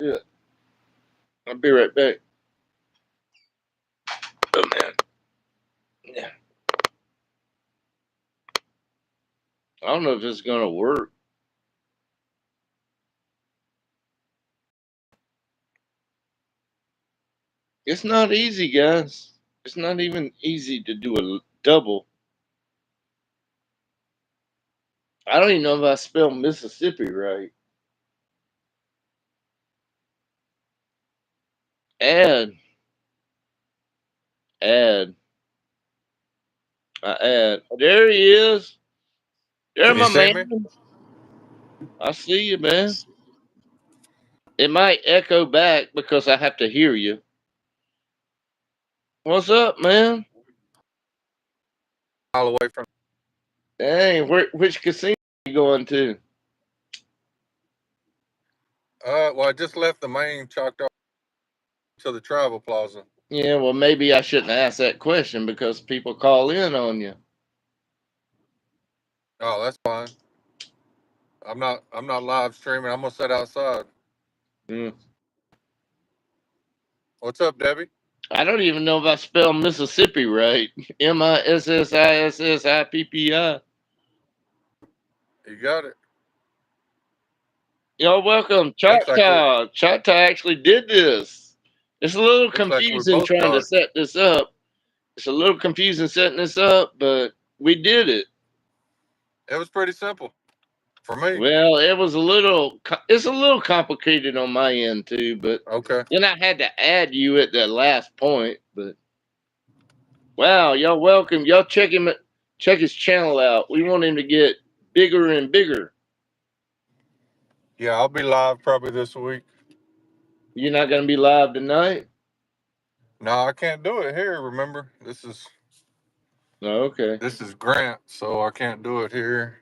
Yeah, I'll be right back. Oh man, yeah. I don't know if it's gonna work. It's not easy, guys. It's not even easy to do a double. I don't even know if I spelled Mississippi right. Add, add, add. There he is. There, Can you my see me? man. I see you, man. It might echo back because I have to hear you. What's up, man? All the way from. Dang, which casino you going to? Well, I just left the main Choctaw to the travel plaza. Yeah, well, maybe I shouldn't ask that question because people call in on you. Oh, that's fine. I'm not live streaming. I'm gonna sit outside. Mm. What's up, Debbie? I don't even know if I spelled Mississippi right. Mississippi. You got it. Y'all welcome, Looks like we Choctaw. Choctaw actually did this. It's a little looks like we confusing both trying to got it. set this up. It's a little confusing setting this up, but we did it. It was pretty simple for me. Well, it was a little. It's a little complicated on my end too, but Okay. then I had to add you at the last point. But wow, y'all welcome. Y'all check his channel out. We want him to get bigger and bigger. Yeah, I'll be live probably this week. You're not gonna be live tonight? No, I can't do it here. Remember, No, okay. this is Grant, so I can't do it here.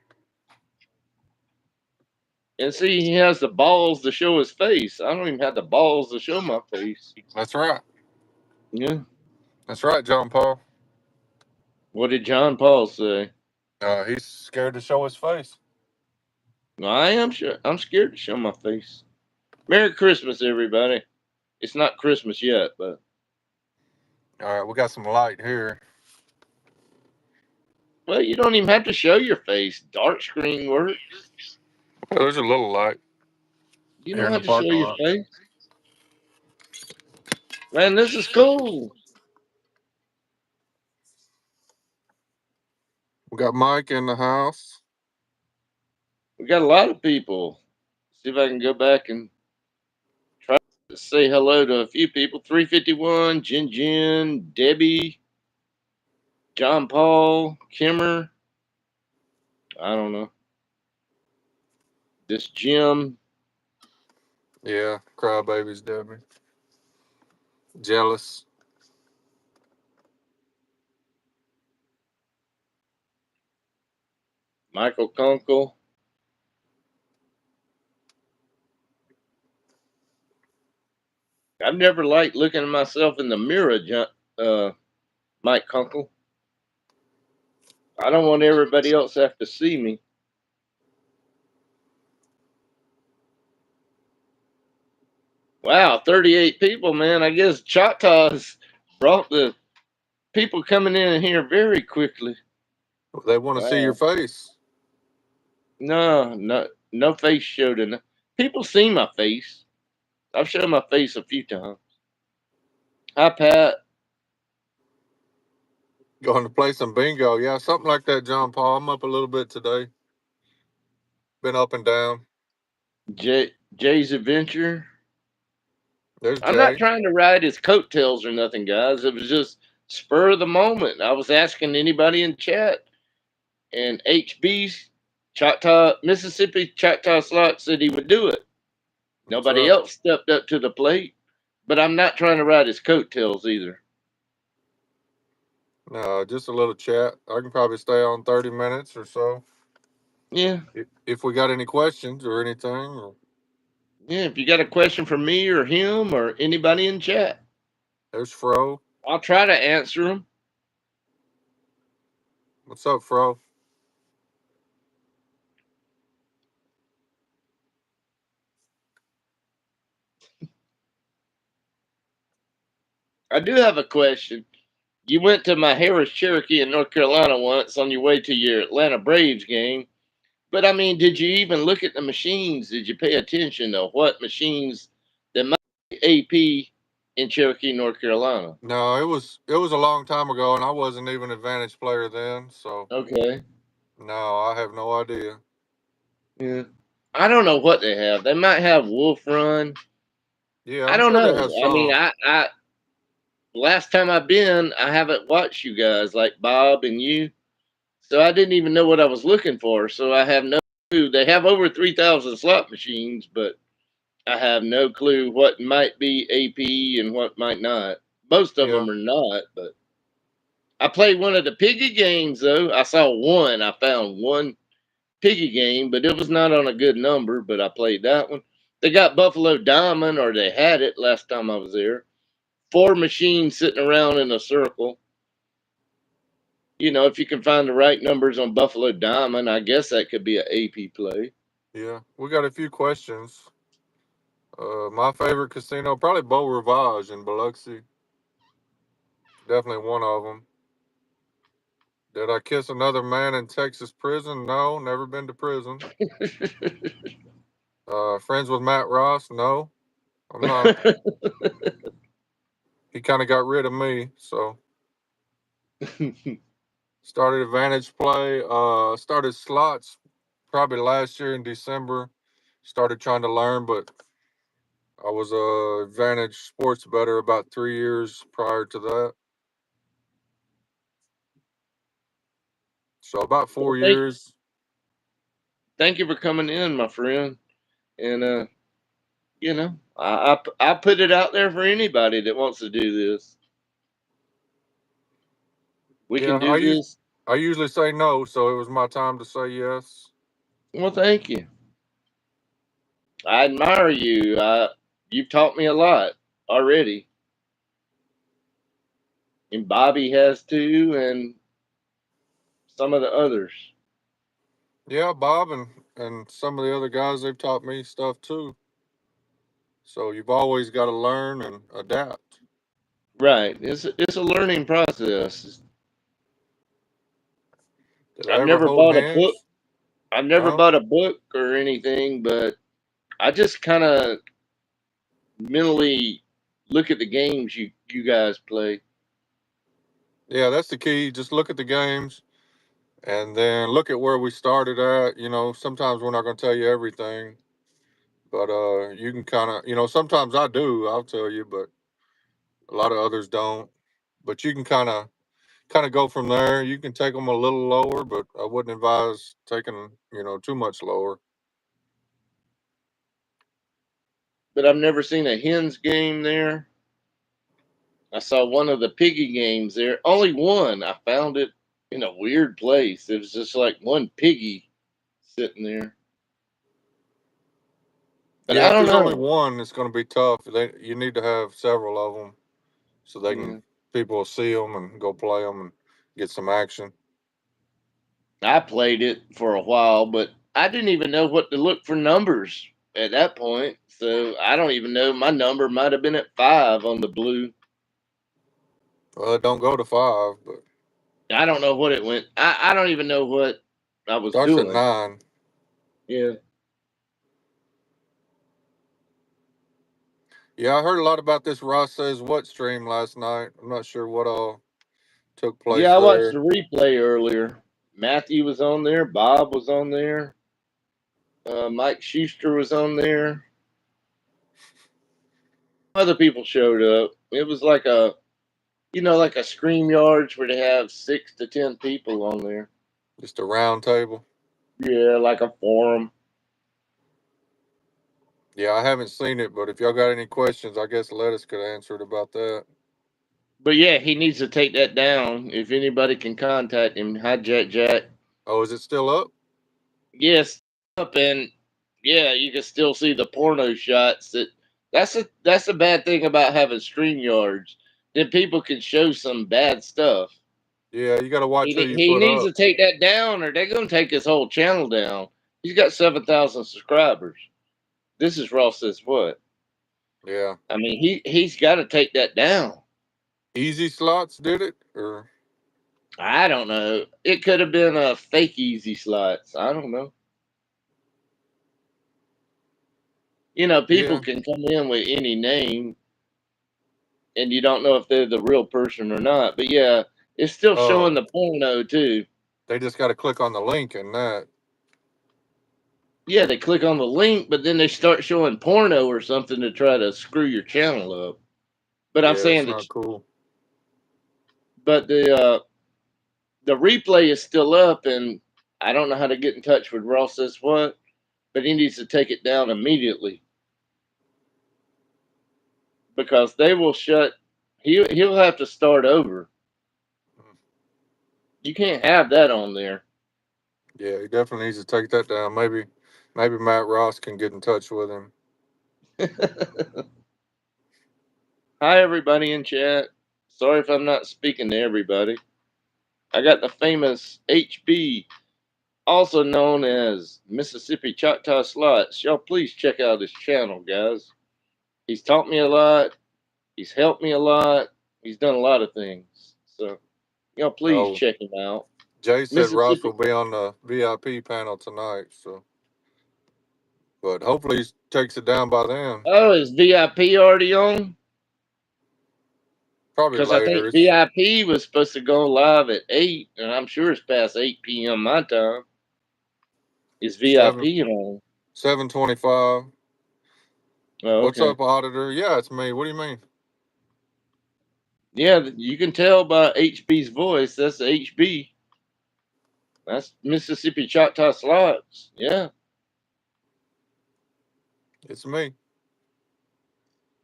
And see, he has the balls to show his face. I don't even have the balls to show my face. That's right. Yeah. That's right, John Paul. What did John Paul say? He's scared to show his face. No, I am sure. I'm scared to show my face. Merry Christmas, everybody. It's not Christmas yet, but All right, we got some light here. well, you don't even have to show your face. Dark screen works. Yeah, there's a little light You here don't in the have to show parking your lot. face. Man, this is cool. We got Mike in the house. We got a lot of people. See if I can go back and try to say hello to a few people. 351, Jin Jin, Debbie, John Paul, Kimmer. I don't know. This Jim. Yeah, crybabies, Debbie. Jealous. Michael Kunkel. I've never liked looking at myself in the mirror, Mike Kunkel. I don't want everybody else to have to see me. Wow, 38 people, man. I guess Choctaws brought the people coming in here very quickly. They want to see your Wow. face. No, no, no face showed enough. People see my face. I've shown my face a few times. Hi, Pat. Going to play some bingo. Yeah, something like that, John Paul. I'm up a little bit today. Been up and down. Jay's Adventure. There's I'm not Jay. trying to ride his coattails or nothing, guys. It was just spur of the moment. I was asking anybody in chat, and HB's Choctaw, Mississippi Choctaw Slot said he would do it. What's Nobody up? else stepped up to the plate, but I'm not trying to ride his coattails either. No, just a little chat. I can probably stay on 30 minutes or so. Yeah, If we got any questions or anything. yeah. If you got a question for me or him or anybody in chat, There's Fro. I'll try to answer them. What's up, Fro? I do have a question. You went to my Harris Cherokee in North Carolina once on your way to your Atlanta Braves game. But I mean, did you even look at the machines? Did you pay attention to what machines that might be AP in Cherokee, North Carolina? No, it was a long time ago, and I wasn't even an advantage player then. So Okay. no, I have no idea. Yeah. I don't know what they have. They might have Wolf Run. Yeah, I I'm don't sure they know. have I mean, some. I last time I've been, I haven't watched you guys like Bob and you, so I didn't even know what I was looking for. So I have no clue. They have over 3,000 slot machines, but I have no clue what might be AP and what might not. Most of Yeah, them are not, but I played one of the piggy games though. I saw one. I found one piggy game, but it was not on a good number. But I played that one. They got Buffalo Diamond, or they had it last time I was there. Four machines sitting around in a circle. If you can find the right numbers on Buffalo Diamond, I guess that could be an AP play. yeah. We got a few questions. My favorite casino, probably Beau Rivage in Biloxi. Definitely one of them. Did I kiss another man in Texas prison? No, never been to prison. Friends with Matt Ross? No, I'm not. He kind of got rid of me, so started advantage play. Started slots probably last year in December. Started trying to learn, but I was a advantage sports better about 3 years prior to that. So about Well, four thank years. thank you for coming in, my friend. And I put it out there for anybody that wants to do this. We Yeah, can do this. I usually say no, so it was my time to say yes. Well, thank you. I admire you. You've taught me a lot already, and Bobby has too, and some of the others. Yeah, Bob and some of the other guys, they've taught me stuff too. So you've always got to learn and adapt. Right. It's a learning process. Did I I've ever never hold bought a book. hands? I've never No. bought a book or anything, but I just kind of mentally look at the games you guys play. Yeah, that's the key. Just look at the games and then look at where we started at. Sometimes we're not going to tell you everything, but you can kind of, sometimes I do. I'll tell you, but a lot of others don't. But you can kind of go from there. You can take them a little lower, but I wouldn't advise taking too much lower. But I've never seen a hens game there. I saw one of the piggy games there. Only one. I found it in a weird place. It was just like one piggy sitting there. But Yeah, I if don't there's only know. one, it's going to be tough. You need to have several of them so they can Yeah. people will see them and go play them and get some action. I played it for a while, but I didn't even know what to look for numbers at that point. So I don't even know. My number might have been at 5 on the blue. Well, it don't go to five, but I don't know what it went. I don't even know what I was starts at doing. 9. Yeah. Yeah, I heard a lot about this Ross Says What stream last night. I'm not sure what all took place Yeah, I watched the there. replay earlier. Matthew was on there. Bob was on there. Mike Schuster was on there. Other people showed up. It was like like a Scream Yards where they have 6 to 10 people on there. Just a round table. Yeah, like a forum. Yeah, I haven't seen it, but if y'all got any questions, I guess Lettuce could answer it about that. But yeah, he needs to take that down. If anybody can contact him, hi Jack Jack. Oh, is it still up? Yes, up and yeah, you can still see the porno shots. That's a bad thing about having stream yards. Then people can show some bad stuff. Yeah, you got to watch who you He put needs up. to take that down, or they're gonna take his whole channel down. He's got 7,000 subscribers. This is Ross says what? Yeah. I mean, he's got to take that down. Easy Slots did it, or I don't know. It could have been a fake easy slots. I don't know. People yeah. can come in with any name, and you don't know if they're the real person or not. But yeah, it's still showing Oh, the porno too. they just got to click on the link and that. Yeah, they click on the link, but then they start showing porno or something to try to screw your channel up. But I'm Yeah, it's saying not that, cool. but the replay is still up, and I don't know how to get in touch with Ross. Says what, but he needs to take it down immediately because they will shut. He'll have to start over. You can't have that on there. Yeah, he definitely needs to take that down. Maybe Matt Ross can get in touch with him. Hi, everybody in chat. Sorry if I'm not speaking to everybody. I got the famous HB, also known as Mississippi Choctaw Slots. Y'all please check out his channel, guys. He's taught me a lot. He's helped me a lot. He's done a lot of things. So, y'all please Oh, check him out. Jay said Ross will Mississippi. be on the VIP panel tonight, so but hopefully he takes it down by then. Oh, is VIP already on? Probably Because I later. think It's VIP was supposed to go live at 8, and I'm sure it's past 8 p.m. my time. Is seven VIP on? 7:25. Oh, What's okay. up, auditor? Yeah, it's me. What do you mean? Yeah, you can tell by HB's voice. That's HB. That's Mississippi Choctaw Slots. Yeah, It's me.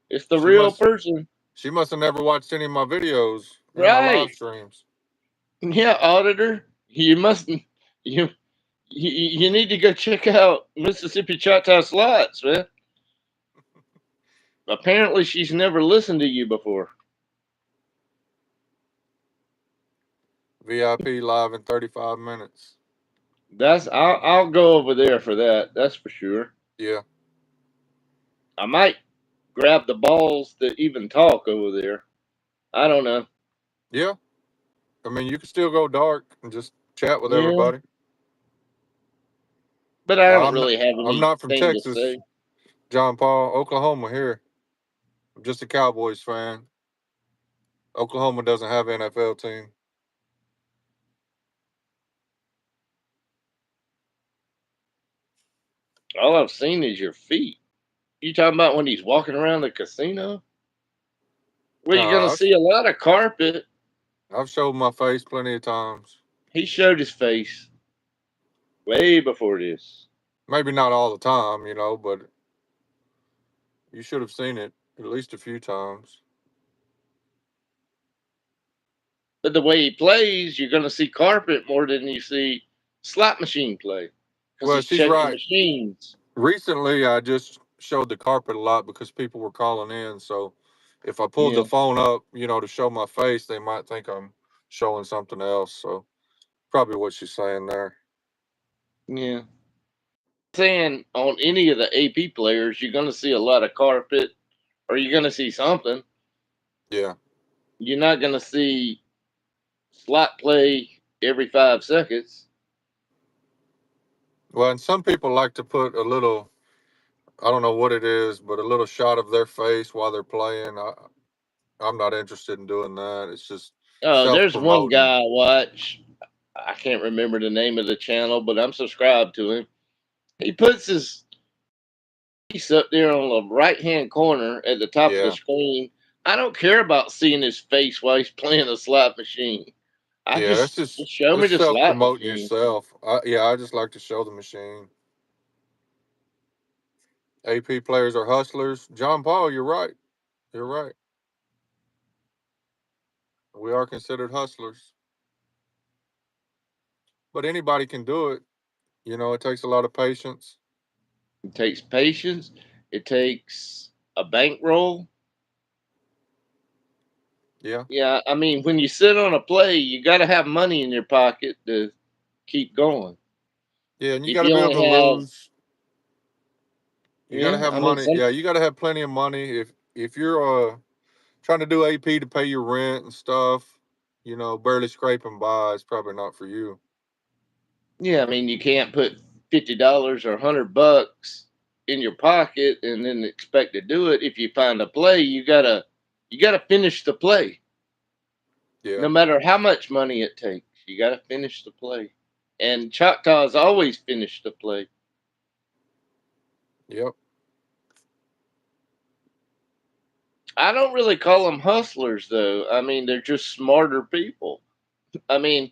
it's the She real must person. she must have never watched any of my videos, any of my live Right. streams. Yeah, auditor. You must. You need to go check out Mississippi Choctaw Slots, man. Apparently, she's never listened to you before. VIP live in 35 minutes. I'll go over there for that. That's for sure. Yeah. I might grab the balls to even talk over there. I don't know. Yeah. I mean, you can still go dark and just chat with Yeah, everybody. but I Now, don't really have I'm not from anything to Texas, say. John Paul, Oklahoma here. I'm just a Cowboys fan. Oklahoma doesn't have an NFL team. All I've seen is your feet. You talking about when he's walking around the casino? Well, you're gonna Nah, see a lot of carpet. I've showed my face plenty of times. He showed his face way before this. Maybe not all the time, but you should have seen it at least a few times. But the way he plays, you're gonna see carpet more than you see slot machine play because Well, he's she's checking right. machines. Recently, I just showed the carpet a lot because people were calling in. So if I pulled the Yeah, phone up, to show my face, they might think I'm showing something else. So probably what she's saying there. yeah. Saying on any of the AP players, you're gonna see a lot of carpet, or you're gonna see something. Yeah. You're not gonna see slot play every 5 seconds. Well, and some people like to put a little, I don't know what it is, but a little shot of their face while they're playing. I'm not interested in doing that. It's just Oh, self there's one promoting. guy I watch. I can't remember the name of the channel, but I'm subscribed to him. He puts his piece up there on the right hand corner at the top of the Yeah. screen. I don't care about seeing his face while he's playing a slot machine. I Yeah, that's just show me that's the self slot promoting machine. yourself. Yeah, I just like to show the machine. AP players are hustlers. John Paul, you're right. You're right. We are considered hustlers, but anybody can do it. It takes a lot of patience. It takes patience. It takes a bankroll. Yeah, Yeah, I mean, when you sit on a play, you got to have money in your pocket to keep going. yeah, and you If got to you be able only to have, lose. You got to yeah, have I mean, money. some, Yeah, you got to have plenty of money. If you're trying to do AP to pay your rent and stuff, barely scraping by, it's probably not for you. Yeah, I mean, you can't put $50 or $100 in your pocket and then expect to do it. If you find a play, you gotta finish the play, Yeah. no matter how much money it takes. You gotta finish the play, and Choctaws always finish the play. Yep. I don't really call them hustlers, though. I mean, they're just smarter people. I mean,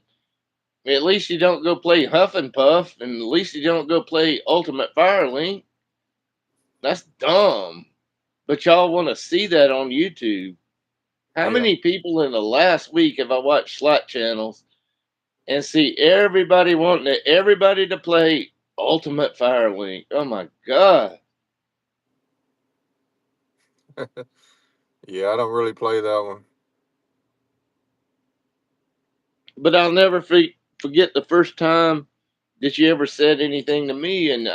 at least you don't go play Huff and Puff, and at least you don't go play Ultimate Firelink. That's dumb. But y'all want to see that on YouTube. How Yeah. many people in the last week have I watched slot channels and see everybody to play Ultimate Firelink? Oh my god! Yeah, I don't really play that one. But I'll never forget the first time that you ever said anything to me, and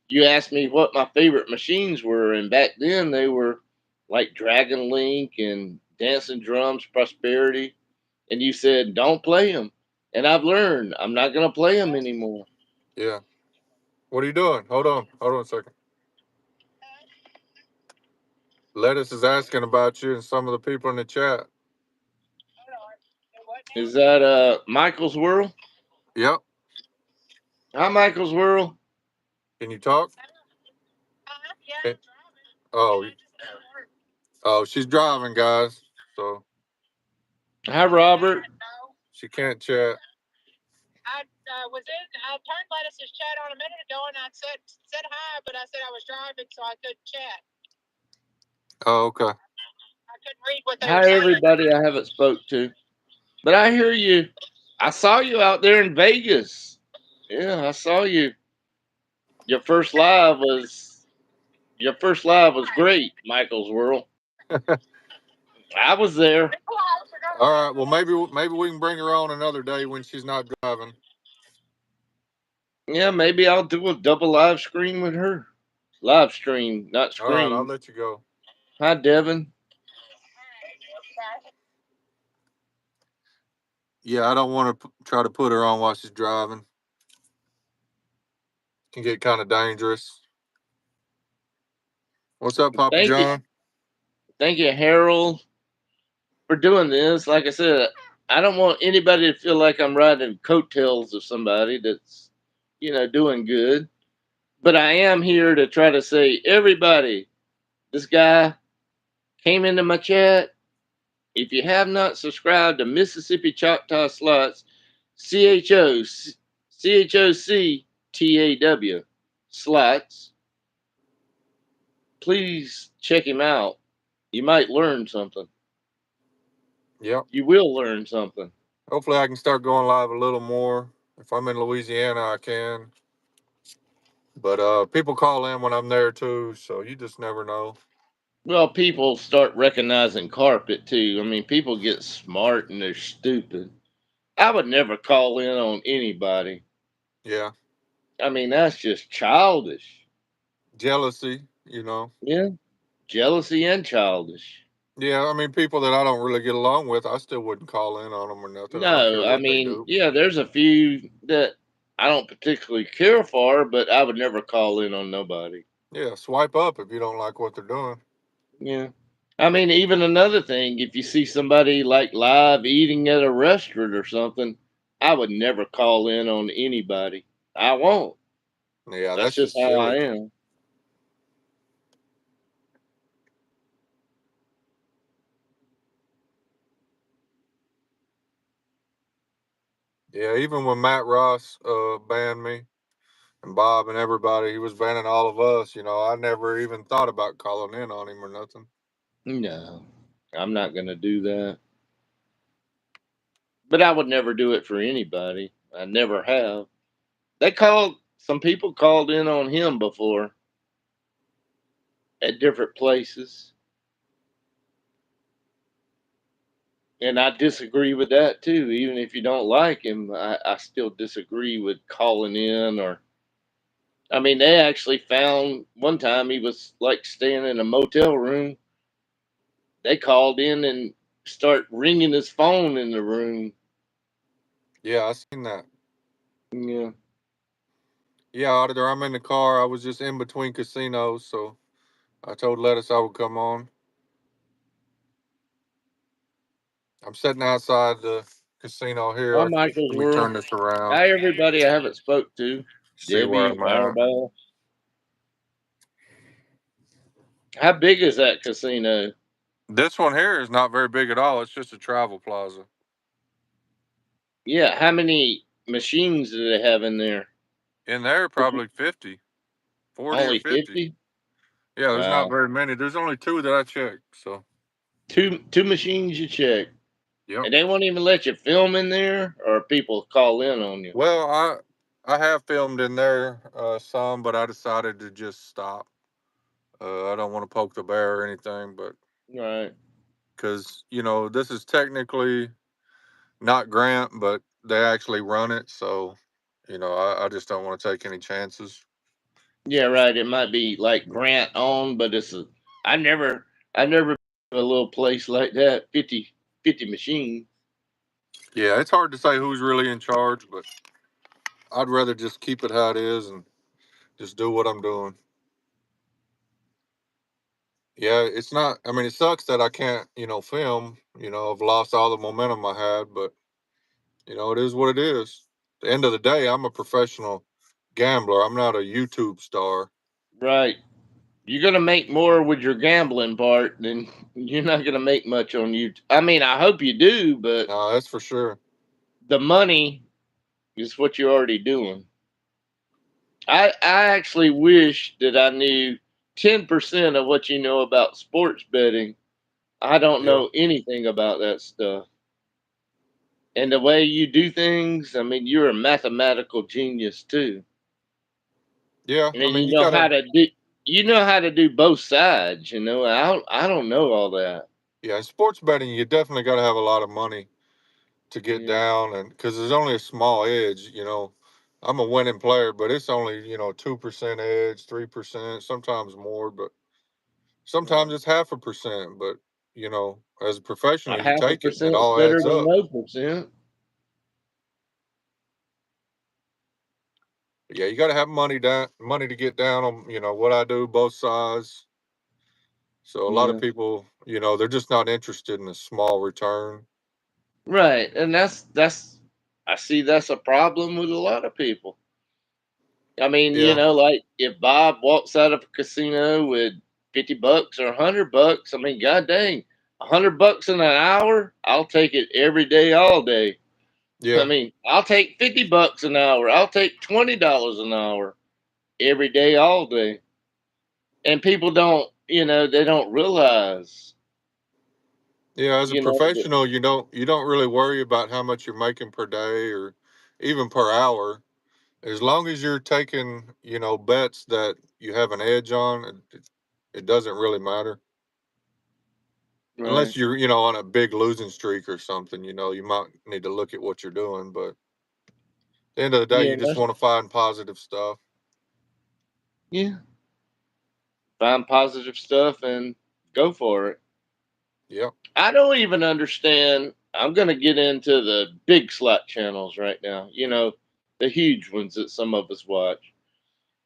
you asked me what my favorite machines were, and back then they were like Dragon Link and Dancing Drums Prosperity, and you said don't play them, and I've learned I'm not gonna play them anymore. Yeah. What are you doing? Hold on a second. Lettuce is asking about you and some of the people in the chat. Is that Michael's World? Yep. Hi, Michael's World. Can you talk? Okay. Oh, oh, she's driving, guys. So Hi, Robert. she can't chat. Oh, okay. Hi, everybody I haven't spoke to. But I hear you. I saw you out there in Vegas. Yeah, I saw you. Your first live was your first live was great, Michael's World. I was there. All right. Well, maybe we can bring her on another day when she's not driving. Yeah, maybe I'll do a double live screen with her. Live stream, not All right. I'll screen. let you go. Hi, Devin. Yeah, I don't want to try to put her on while she's driving. Can get kind of dangerous. What's up, Papa Thank you, John? thank you, Harold, for doing this. Like I said, I don't want anybody to feel like I'm riding coattails of somebody that's, doing good. But I am here to try to say, everybody, this guy came into my chat. If you have not subscribed to Mississippi Choctaw Slots, CHO CHOCTAW Slots, please check him out. You might learn something. Yep. You will learn something. Hopefully, I can start going live a little more. If I'm in Louisiana, I can. But people call in when I'm there too, so you just never know. Well, people start recognizing carpet too. I mean, people get smart and they're stupid. I would never call in on anybody. Yeah. I mean, that's just childish. Jealousy. Yeah, jealousy and childish. Yeah, I mean, people that I don't really get along with, I still wouldn't call in on them or nothing. I don't care No, I what they mean, do. yeah, there's a few that I don't particularly care for, but I would never call in on nobody. Yeah, swipe up if you don't like what they're doing. Yeah. I mean, even another thing, if you see somebody like live eating at a restaurant or something, I would never call in on anybody. I won't. Yeah, That's that's just just how I silly. am. Yeah, even when Matt Ross banned me and Bob and everybody, he was banning all of us. I never even thought about calling in on him or nothing. No, I'm not going to do that. But I would never do it for anybody. I never have. Some people called in on him before at different places. And I disagree with that too. Even if you don't like him, I still disagree with calling in or. I mean, they actually found one time he was like staying in a motel room. they called in and start ringing his phone in the room. Yeah, I seen that. Yeah. Yeah, auditor, I'm in the car. I was just in between casinos, so I told Lettuce I would come on. I'm sitting outside the casino Hi, here. Michael's Let me World. turn this around. Hi, everybody I haven't spoke to. See where Debbie, I'm at. Fireball. How big is that casino? This one here is not very big at all. It's just a travel plaza. Yeah, how many machines do they have in there? In there, Is it probably 50, 40 or only 50. 50? Yeah, there's not Wow. very many. There's only two that I checked. So, Two machines you check. yep. And they won't even let you film in there, or people call in on you. Well, I have filmed in there some, but I decided to just stop. I don't want to poke the bear or anything, but Right. because this is technically not Grant, but they actually run it, so I just don't want to take any chances. Yeah, right. It might be like Grant owned, but I never I never been to a little place like that. 50 machines. Yeah, it's hard to say who's really in charge, but I'd rather just keep it how it is and just do what I'm doing. Yeah, it's not. I mean, it sucks that I can't, film. I've lost all the momentum I had, but it is what it is. At the end of the day, I'm a professional gambler. I'm not a YouTube star. Right. You're gonna make more with your gambling part than you're not gonna make much on YouTube. I mean, I hope you do, but No, that's for sure. the money is what you're already doing. I actually wish that I knew 10% of what you know about sports betting. I don't Yeah, know anything about that stuff. And the way you do things, I mean, you're a mathematical genius too. yeah. And I then mean, you gotta. you know how to do both sides, you know. I don't know all that. Yeah, in sports betting, you definitely got to have a lot of money to get Yeah. down, and because there's only a small edge. I'm a winning player, but it's only 2% edge, 3%, sometimes more, but sometimes Right. it's half a percent. But as a professional, A you half a take it, and it percent's all better adds than up. no percent. Yeah, you got to have money to get down on what I do, both sides. So a lot of Yeah. people, they're just not interested in a small return. Right. And that's I see that's a problem with a lot of people. I mean, Yeah, like if Bob walks out of a casino with $50 or $100, I mean, god dang, $100 in an hour, I'll take it every day, all day. I yeah, mean, I'll take $50 an hour. I'll take $20 an hour every day, all day. And people don't, they don't realize, yeah. As a that professional, you don't really worry about how much you're making per day or even per hour. As long as you're taking, bets that you have an edge on, it doesn't really matter. Unless right. you're, on a big losing streak or something, you might need to look at what you're doing. But at the end of the day, Yeah, you just want to find positive stuff. yeah. Find positive stuff and go for it. Yep. I don't even understand. I'm going to get into the big slot channels right now, the huge ones that some of us watch.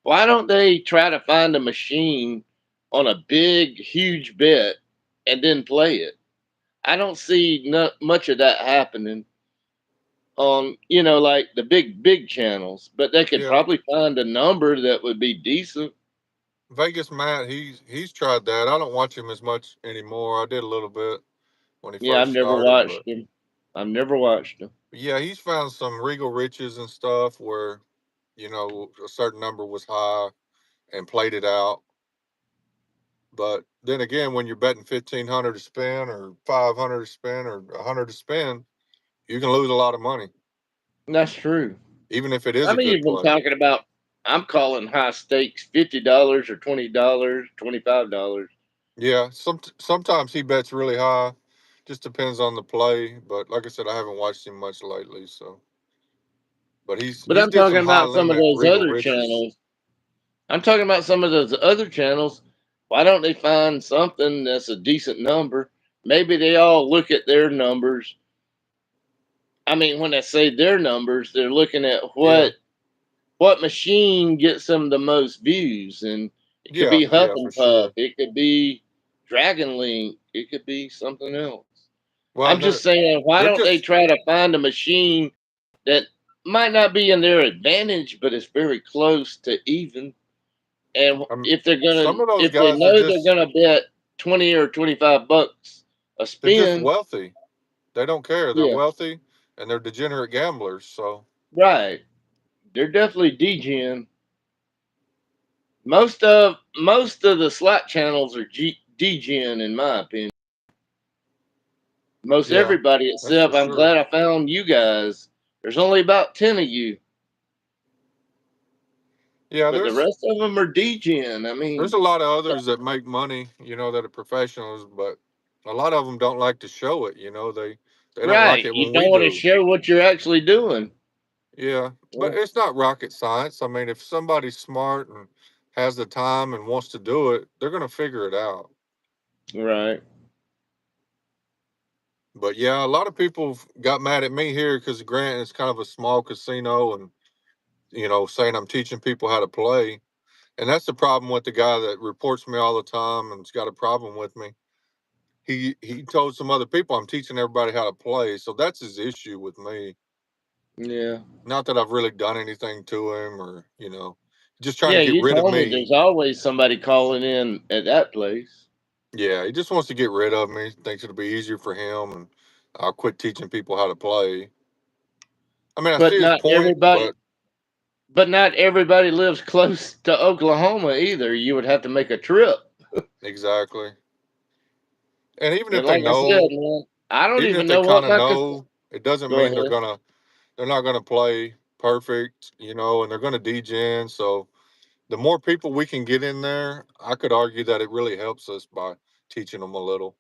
Why don't they try to find a machine on a big, huge bet and then play it? I don't see much of that happening on, like the big channels, but they could Yeah. probably find a number that would be decent. Vegas Matt, he's tried that. I don't watch him as much anymore. I did a little bit when he Yeah, I've first never started, but watched them. I've never watched them. yeah, he's found some Regal Riches and stuff where a certain number was high and played it out. But then again, when you're betting 1,500 to spin or 500 to spin or 100 to spin, you can lose a lot of money, That's true. even if it is a I'm good even play. talking about. I'm calling high stakes $50 or $20, $25. Yeah, sometimes he bets really high. Just depends on the play. But like I said, I haven't watched him much lately. So, but he's But he's I'm did talking some high about some of limit those Regal other Riches. channels. I'm talking about some of those other channels. Why don't they find something that's a decent number? maybe they all look at their numbers. I mean, when I say their numbers, they're looking at Yeah, what machine gets them the most views, and it could yeah, be Huff yeah, for and Puff, sure. it could be Dragon Link, it could be something else. Well, I'm and just saying, why they're don't they just try to find a machine that might not be in their advantage, but it's very close to even. And some of those if they guys are know they're just gonna bet 20 or 25 bucks a they're just spin, wealthy. They don't care. They're yeah, wealthy and they're degenerate gamblers. So right. They're definitely DGing. Most of the slot channels are DGing, in my opinion. Most yeah, everybody, that's for except I'm sure. glad I found you guys. There's only about 10 of you, Yeah, but the rest of them are DGing. I there's mean, a lot of others that make money, that are professionals, but a lot of them don't like to show it. They don't like right. it You when we don't want to do. show what you're actually doing. Yeah, but Yeah, it's not rocket science. I mean, if somebody's smart and has the time and wants to do it, they're going to figure it out. right. But yeah, a lot of people got mad at me here because Grant is kind of a small casino, and saying I'm teaching people how to play. And that's the problem with the guy that reports me all the time and's got a problem with me. He told some other people I'm teaching everybody how to play, so that's his issue with me. Yeah. Not that I've really done anything to him, or just trying to Yeah, get you rid of told me me. there's always somebody calling in at that place. Yeah, he just wants to get rid of me. Thinks it'll be easier for him, and I'll quit teaching people how to play. I mean, I see But his not point, everybody but but not everybody lives close to Oklahoma either. You would have to make a trip. exactly. And even if And they like I said, know, man, I don't even if even they know kind what of my know, it doesn't go mean ahead. they're not gonna play perfect, and they're gonna degen. So the more people we can get in there, I could argue that it really helps us by teaching them a little.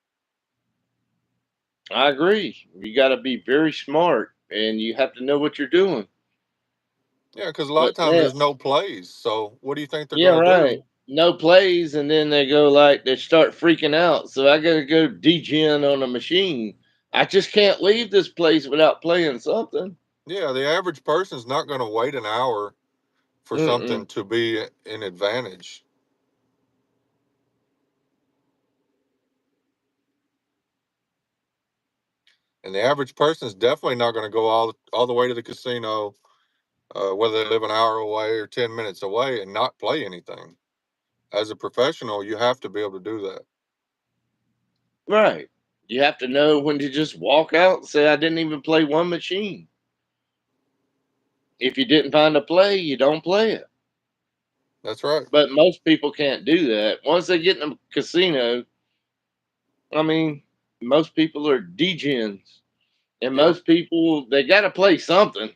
I agree. You got to be very smart and you have to know what you're doing. Yeah, because a lot But of times man, there's no plays. So what do you think they're yeah, gonna right. do? No plays, and then they go like they start freaking out. So I got to go degen on a machine. I just can't leave this place without playing something. Yeah, the average person's not gonna wait an hour for something Mm-mm. to be an advantage. And the average person is definitely not going to go all the way to the casino, whether they live an hour away or 10 minutes away, and not play anything. As a professional, you have to be able to do that. Right. You have to know when to just walk out and say I didn't even play one machine. If you didn't find a play, you don't play it. That's right. But most people can't do that. Once they get in a casino, I mean, most people are degens. And Yep. most people they gotta play something.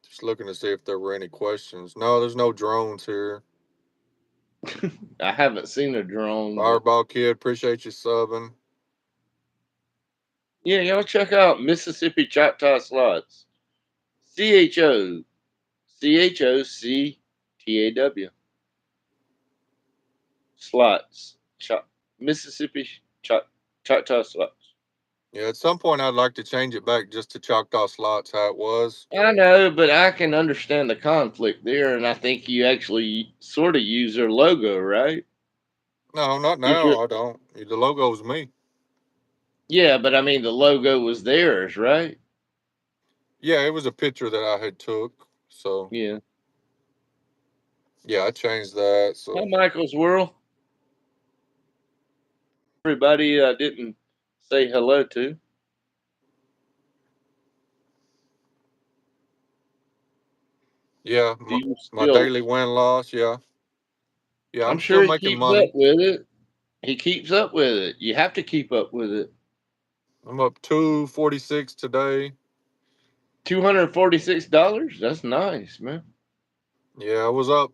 Just looking to see if there were any questions. No, there's no drones here. I haven't seen a drone, but Fireball Kid, appreciate you subbing. yeah, y'all check out Mississippi Choctaw Slots. CHOCTAW slots. Mississippi Choctaw Slots. Yeah, at some point I'd like to change it back just to Choctaw Slots how it was. I know, but I can understand the conflict there, and I think you actually sort of use their logo, right? No, not If you're, now. I don't. The logo's me. yeah, but I mean the logo was theirs, right? Yeah, it was a picture that I had took. So Yeah. yeah, I changed that. Hi, So Michael's World. Everybody I didn't say hello to. yeah, Do you my still? daily win loss. Yeah, yeah, I'm I'm still sure he making keeps up money. with it. He keeps up with it. You have to keep up with it. I'm up 246 today. $246. That's nice, man. Yeah, I was up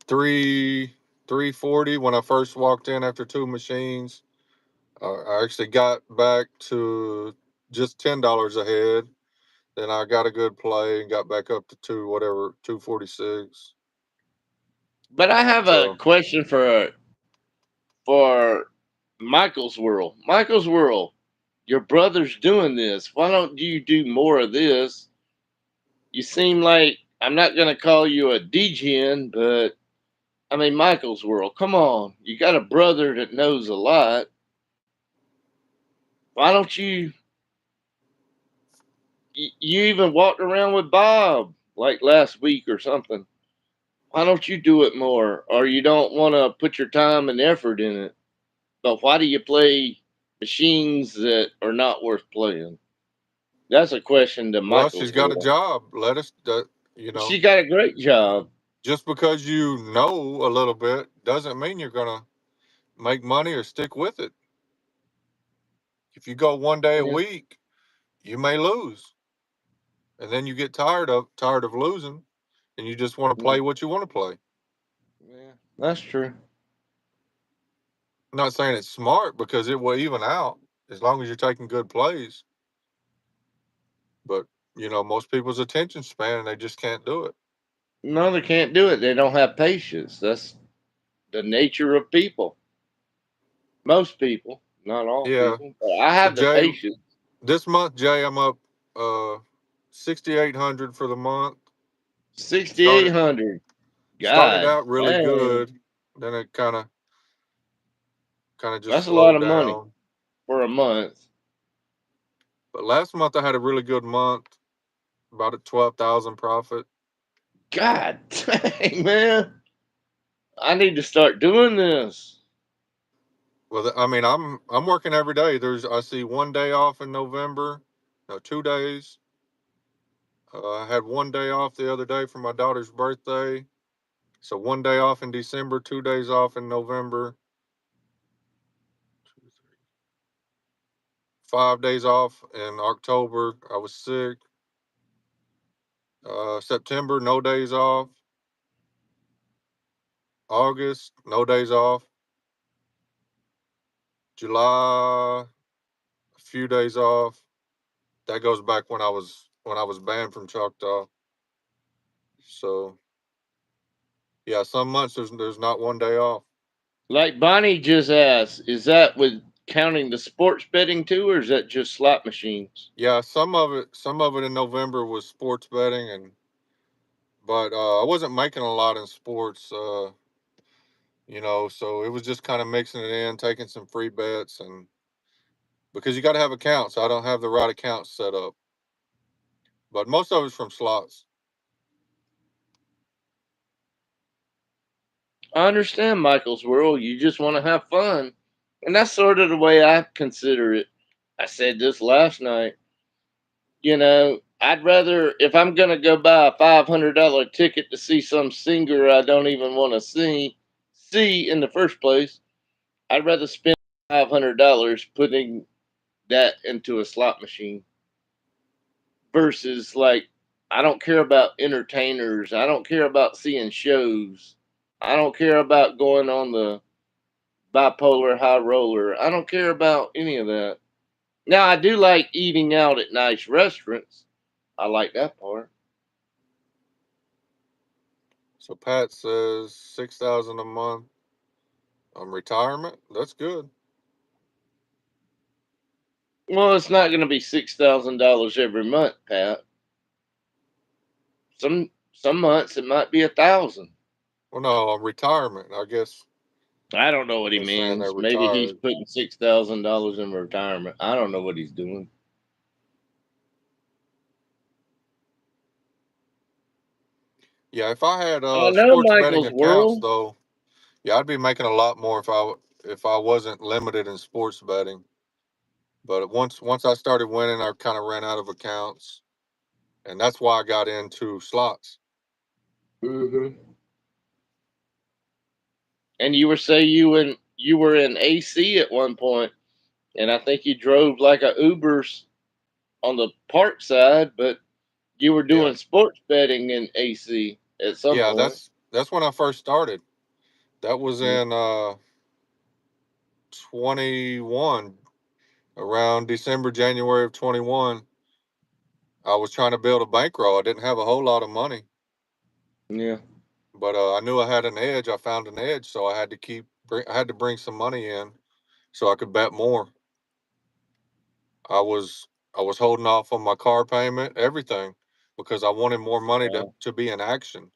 340 when I first walked in after two machines. I actually got back to just $10 ahead. Then I got a good play and got back up to 246. But I have a So question for Michael's World. Michael's World, your brother's doing this. Why don't you do more of this? You seem like I'm not gonna call you a degen, but I mean Michael's World. Come on, you got a brother that knows a lot. Why don't you even walked around with Bob like last week or something? Why don't you do it more? Or you don't want to put your time and effort in it? But why do you play machines that are not worth playing? That's a question to well, she's Michael's got a World. job. Let us, you know, She got a great job. just because you know a little bit doesn't mean you're gonna make money or stick with it. If you go one day a Yeah, week, you may lose, and then you get tired of losing, and you just want to yeah, play what you want to play. yeah, that's true. I'm not saying it's smart because it will even out as long as you're taking good plays. But most people's attention span, and they just can't do it. No, they can't do it. They don't have patience. That's the nature of people. Most people, not all Yeah. people. But I So have the Jay, patience. this month, Jay, I'm up 6,800 for the month. Started 6,800. started God out really dang. good, then it kind of just That's a lot slowed of money down. for a month. But last month I had a really good month, about a 12,000 profit. God dang, man. I need to start doing this. Well, I mean, I'm working every day. I see one day off in November, no, 2 days. I had one day off the other day for my daughter's birthday. So one day off in December, 2 days off in November, 5 days off in October. I was sick. September, no days off. August, no days off. July, a few days off. That goes back when I was banned from Choctaw. So yeah, some months there's not one day off. Like Bonnie just asked, is that with counting the sports betting too, or is that just slot machines? Yeah, some of it in November was sports betting, but I wasn't making a lot in sports. So it was just kind of mixing it in, taking some free bets, and because you got to have accounts, I don't have the right accounts set up. But most of it's from slots. I understand Michael's world. You just want to have fun. And that's sort of the way I consider it. I said this last night. I'd rather, if I'm going to go buy a $500 ticket to see some singer I don't even want to see in the first place, I'd rather spend $500 putting that into a slot machine versus like I don't care about entertainers. I don't care about seeing shows. I don't care about going on the bipolar high roller. I don't care about any of that. Now I do like eating out at nice restaurants. I like that part. So Pat says 6,000 a month on retirement. That's good. Well, it's not going to be $6,000 every month, Pat. Some months it might be 1,000. Well, no, on retirement. I guess I don't know what he they're saying they're means. Maybe he's retired. putting $6,000 in retirement. I don't know what he's doing. Yeah, if I had I know sports betting Michael's accounts world. though, yeah, I'd be making a lot more if I wasn't limited in sports betting. But once I started winning, I kind of ran out of accounts, and that's why I got into slots. Hmm. And you were say you were in AC at one point, and I think you drove like a Uber's on the park side, but you were Yeah, doing sports betting in AC at some yeah, point. that's when I first started. That was Yeah. in 21, around December, January of 21. I was trying to build a bankroll. I didn't have a whole lot of money, Yeah. but I knew I had an edge. I found an edge, so I had to I had to bring some money in so I could bet more. I was I was holding off on my car payment, everything, because I wanted more money Wow. to be in action.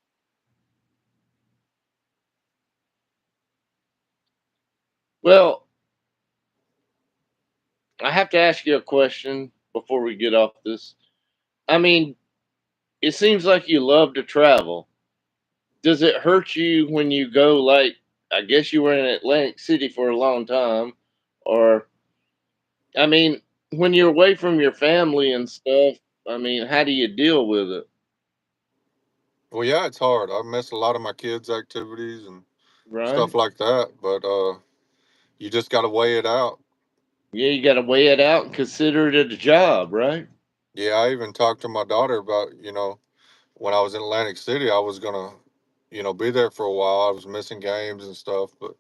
Well, I have to ask you a question before we get off this. I mean, it seems like you love to travel. Does it hurt you when you go, like, I guess you were in Atlantic City for a long time, or I mean, when you're away from your family and stuff, I mean, how do you deal with it? Well, yeah, it's hard. I miss a lot of my kids' activities and stuff Right? like that, but you just got to weigh it out. Yeah, you got to weigh it out and consider it a job, right? Yeah, I even talked to my daughter about, when I was in Atlantic City, I was gonna, be there for a while. I was missing games and stuff, but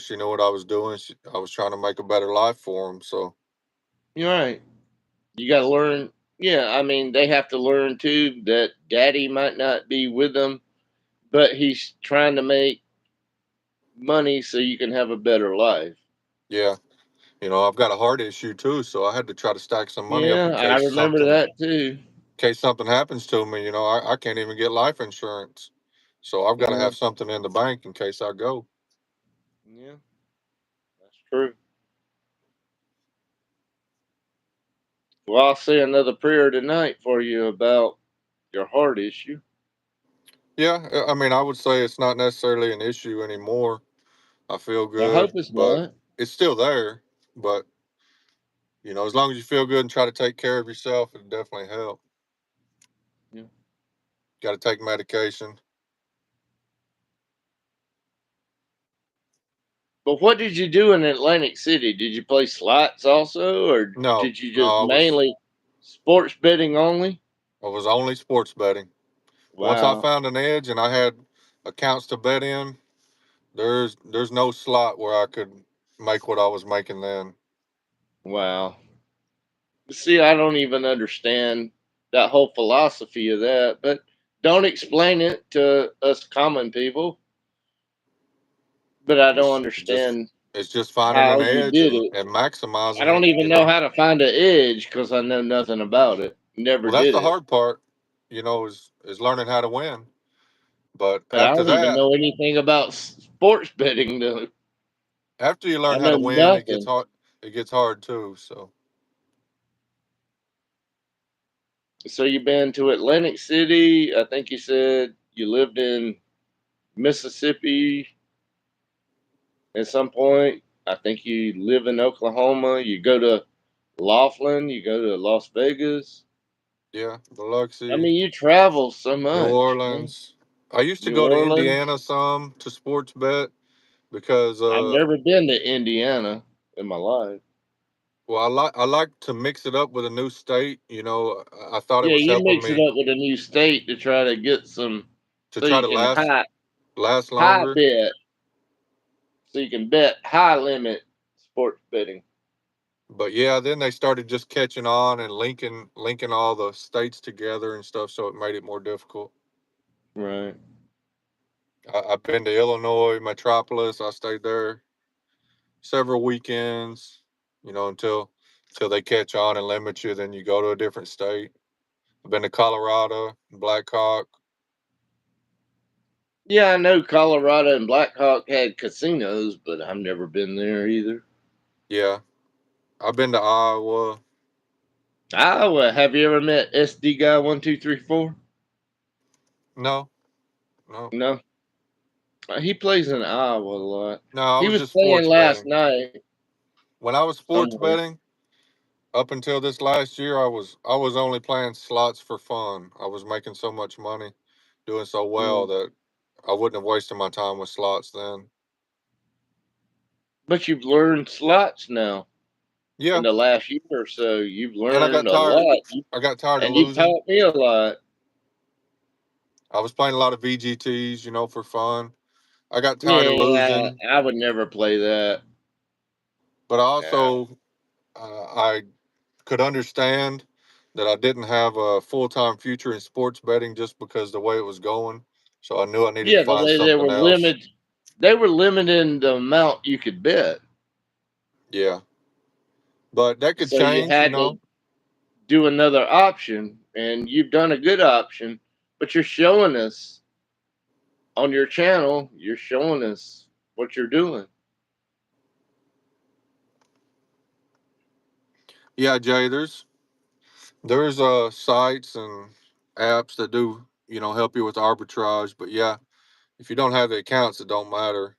she knew what I was doing. I was trying to make a better life for them. So You're right. You got to learn. Yeah, I mean, they have to learn too that daddy might not be with them, but he's trying to make money so you can have a better life. yeah, I've got a heart issue too, so I had to try to stack some money up Yeah, I remember that too. in case something happens to me. I can't even get life insurance, so I've got to Yeah, have something in the bank in case I go. yeah, that's true. Well, I'll say another prayer tonight for you about your heart issue. Yeah, I mean, I would say it's not necessarily an issue anymore. I feel I hope good, it's but not. it's still there. But as long as you feel good and try to take care of yourself, it definitely help. Yeah. Got to take medication. But what did you do in Atlantic City? Did you play slots also, or No, did you no, just I was mainly sports betting only? I was only sports betting. Once I Wow, found an edge and I had accounts to bet in, there's no slot where I could make what I was making then. wow. See, I don't even understand that whole philosophy of that, but don't explain it to us common people. But I don't It's just understand it's just finding how an you edge did and, it. and I maximizing don't it. even know how to find an edge because I know nothing about it. Never Well, that's did the it. hard part. Is learning how to win. But But I don't even know anything about sports betting. Though after you I learn how know to win, it gets nothing. hard. It gets hard too. So So you've been to Atlantic City. I think you said you lived in Mississippi at some point. I think you live in Oklahoma. You go to Laughlin. You go to Las Vegas. yeah, I Biloxi, mean, you travel so New much, man. Orleans. I used to New go to Orleans. Indiana some to sports bet because I've never been to Indiana in my life. well, I like to mix it up with a new state. I thought it Yeah, was you helping mix it me up with a new state to try to get some, to so try you to can last high longer. bet, so you can bet high limit sports betting. But yeah, then they started just catching on and linking all the states together and stuff, so it made it more difficult. Right. I've been to Illinois metropolis. I stayed there several weekends. Until they catch on and limit you, then you go to a different state. I've been to Colorado, Black Hawk. Yeah, I know Colorado and Blackhawk had casinos, but I've never been there either. Yeah, I've been to Iowa. Iowa, have you ever met SD guy 1234? No, no, No. He plays in Iowa a lot. no. I He was was just playing sports last betting. night When I was sports somewhere. betting, up until this last year, I was only playing slots for fun. I was making so much money, doing so well Mm. that I wouldn't have wasted my time with slots then. But you've learned slots now in Yeah, the last year or so. You've and I learned got a tired. lot, I got tired of and you've losing. taught me a lot. I was playing a lot of VGTs, for fun. I got tired of Yeah, losing, I would never play that. but I Yeah. also I could understand that I didn't have a full time future in sports betting just because the way it was going. So I knew I needed to Yeah, but find they something were else. limited. They were limiting the amount you could bet, Yeah, but that could so you change, you had to know. do another option, and you've done a good option. But you're showing us on your channel. You're showing us what you're doing. Yeah, Jay, there's sites and apps that do, you know, help you with arbitrage, but yeah, if you don't have the accounts, it don't matter.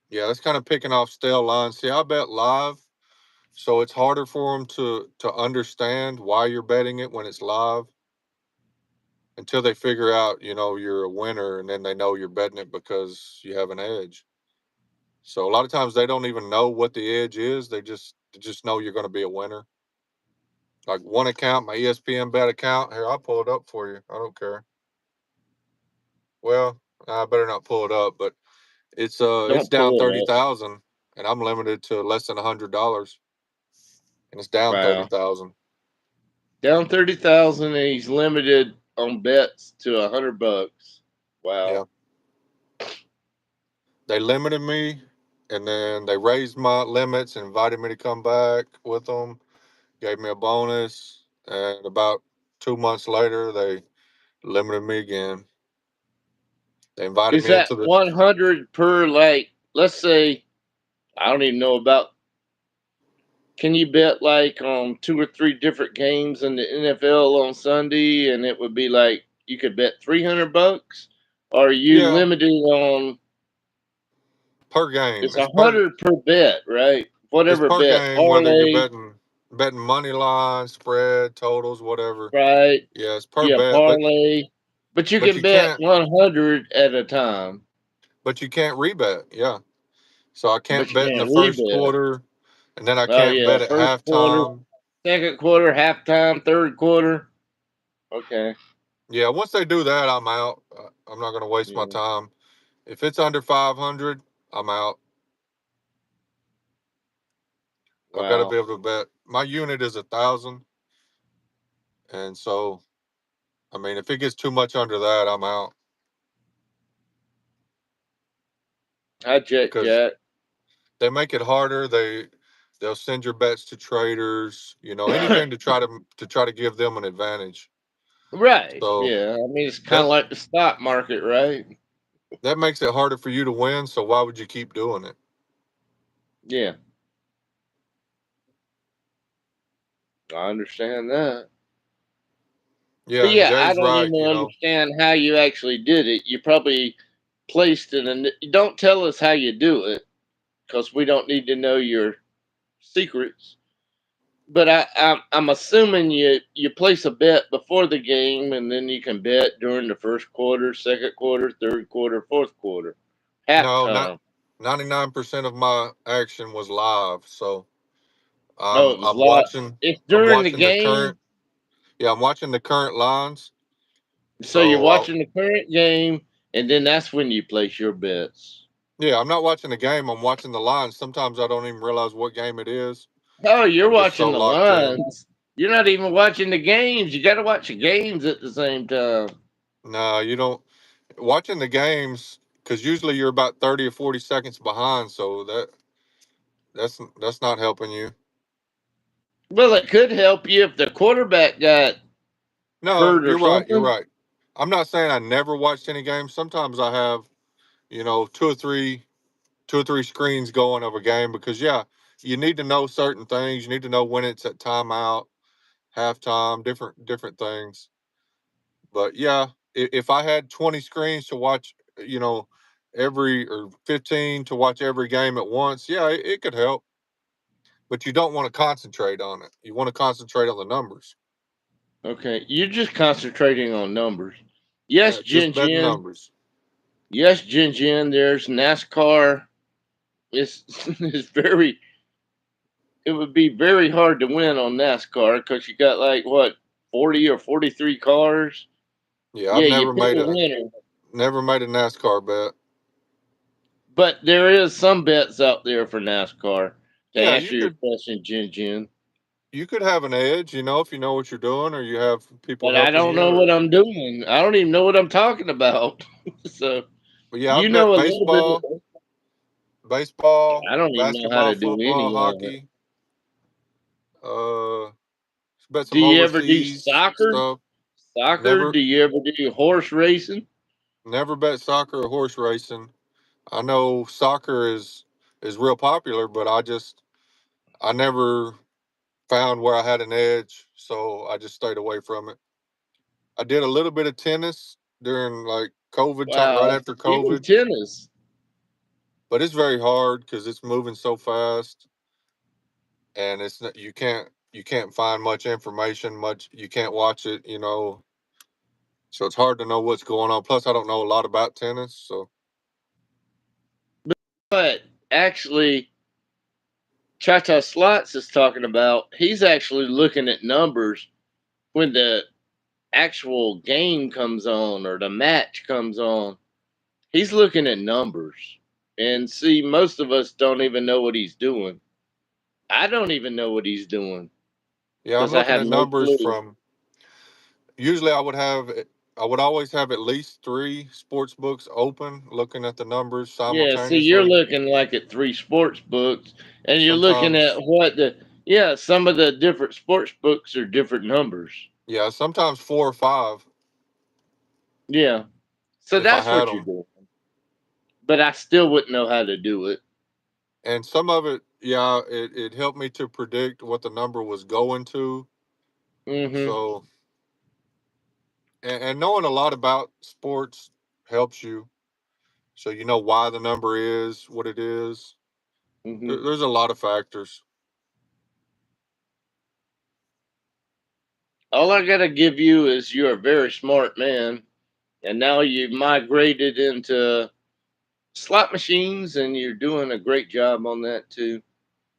Yeah, that's kind of picking off stale lines. See, I bet live, so it's harder for them to understand why you're betting it when it's live until they figure out, you know, you're a winner, and then they know you're betting it because you have an edge. So a lot of times they don't even know what the edge is. They just know you're going to be a winner. Like one account, my ESPN bet account. Here, I'll pull it up for you. I don't care. Well, I better not pull it up, but it's Don't down pull it thirty up. thousand, and I'm limited to less than $100, and it's down thirty Wow, thousand. down 30,000, and he's limited on bets to $100. Wow. Yeah, they limited me, and then they raised my limits and invited me to come back with them. Gave me a bonus, and about 2 months later, they limited me again. They invited Is me that into the 100 per, like, let's say, I don't even know about, can you bet like on two or three different games in the NFL on Sunday and it would be like you could bet $300? Or are you yeah limited on, per game. it's 100 per bet, right? It's Whatever per bet, game whether you're parlay, betting money line, spread, totals, whatever. right? Yeah, it's per Yeah, bet, parlay. But you but can you bet can't 100 at a time, but you can't rebet. Yeah, so I but can't you bet in the can't first rebet. quarter, and then I Oh can't yeah, bet at first quarter, halftime. second quarter, halftime, third quarter. Okay. Yeah, once they do that, I'm out. I'm not going to waste my Yeah. time. If it's under 500, I'm out. I've got to be Wow. able to bet. My unit is 1,000, and so I mean, if it gets too much under that, I'm out Hi, Jet because Jack. they make it harder. They'll send your bets to traders. You know, anything to try to give them an advantage. Right. So Yeah. I mean, it's kind that of like the stock market, right? that makes it harder for you to win. So why would you keep doing it? Yeah. I understand that. But Yeah, and yeah, I Jay's don't right. even You know, understand how you actually did it. You probably placed it in. Don't tell us how you do it because we don't need to know your secrets. But I'm assuming you place a bet before the game, and then you can bet during the first quarter, second quarter, third quarter, fourth quarter, no, not halftime. 99% of my action was live. So No, I'm it was I'm live. watching It's I'm during the watching the current. game, Yeah, I'm watching the current lines. so you're So watching the current game, and then that's when you place your bets. yeah, I'm not watching the game. I'm watching the lines. Sometimes I don't even realize what game it is. Oh, you're I'm just watching so the locked in. lines. You're not even watching the games. You got to watch the games at the same time. No, you don't. Watching the games, because usually you're about 30 or 40 seconds behind, so that's not helping you. Well, it could help you if the quarterback got No, hurt or you're right. You're something. right. I'm not saying I never watched any games. Sometimes I have, you know, two or three screens going of a game because yeah, you need to know certain things. You need to know when it's at timeout, halftime, different things. But yeah, if I had 20 screens to watch, you know, every or 15 to watch every game at once, yeah, it could help. But you don't want to concentrate on it. You want to concentrate on the numbers. Okay, you're just concentrating on numbers. Yes, Yeah, Jin just betting Jin. numbers. Yes, Jin Jin. There's NASCAR. It's it's very. It would be very hard to win on NASCAR because you got like what 40 or 43 cars. Yeah, I've Yeah, you pick a winner. never made a NASCAR bet. But there is some bets out there for NASCAR. To Yeah, answer your question, Jin Jin. you could have an edge, if you know what you're doing, or you have people but I helping don't you. know what Or I'm doing. I don't even know what I'm talking about. So but yeah, I you bet know a little bit. baseball, I don't even know how basketball, to do football, any of it. hockey. Uh, bet Do some you ever do overseas soccer? stuff. Soccer? Never, Do you ever do horse racing? never bet soccer or horse racing. I know soccer is real popular, but I never found where I had an edge, so I just stayed away from it. I did a little bit of tennis during like COVID time, right Wow, after even COVID, tennis. but it's very hard because it's moving so fast, and you can't find much information, much you can't watch it, so it's hard to know what's going on. Plus, I don't know a lot about tennis, so But actually, Choctaw Slots is talking about, he's actually looking at numbers when the actual game comes on or the match comes on. He's looking at numbers. And see, most of us don't even know what he's doing. I don't even know what he's doing yeah, I'm because I looking have at no numbers clue. from usually I would always have at least three sports books open, looking at the numbers Yeah, see, you're simultaneously. looking like at three sports books, and you're looking at Sometimes, what the, yeah, some of the different sports books are different numbers. yeah, sometimes four or five Yeah, so if I that's had what you're them. doing. But I still wouldn't know how to do it. And some of it, yeah, it helped me to predict what the number was going to. Mm-hmm. So, and knowing a lot about sports helps you. So you know why the number is what it is. Mm-hmm. There's a lot of factors. All I gotta give you is you're a very smart man, and now you've migrated into slot machines, and you're doing a great job on that too.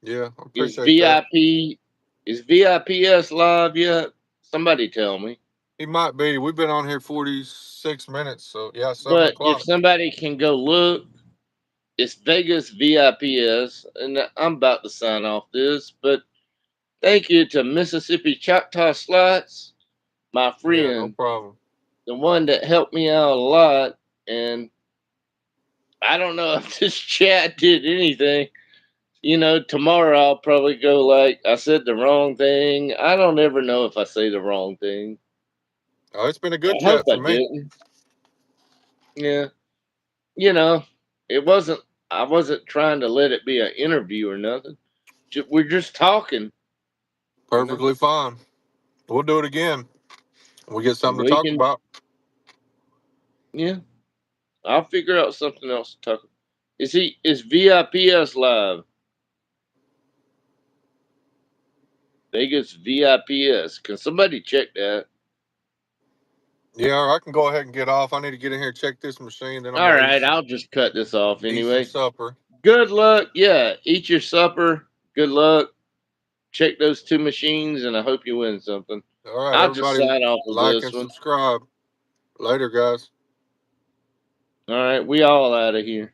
Yeah, I Is appreciate that. VIP is VIPS live yet? Somebody tell me. He might be. We've been on here 46 minutes, so yeah, seven But if o'clock. somebody can go look, it's Vegas VIPS, and I'm about to sign off this. But thank you to Mississippi Choctaw Slots, my Yeah, no friend, problem. the one that helped me out a lot. And I don't know if this chat did anything. Tomorrow I'll probably go like I said the wrong thing. I don't ever know if I say the wrong thing. Oh, it's been a I good hope chat I for me. didn't. Yeah. You know, it wasn't, I wasn't trying to let it be an interview or nothing. We're just talking, you know. Perfectly fine. We'll do it again. We get something to We talk can, about. yeah. I'll figure out something else to talk about. Is VIPS live? Vegas VIPS. Can somebody check that? Yeah, I can go ahead and get off. I need to get in here and check this machine. Then I'm All gonna right, I'll just cut this off eat some anyway. supper. Good luck. Yeah, eat your supper. Good luck. Check those two machines, and I hope you win something. All right, I'll just everybody, sign off with like this and one. subscribe. Later, guys. All right, we all out of here.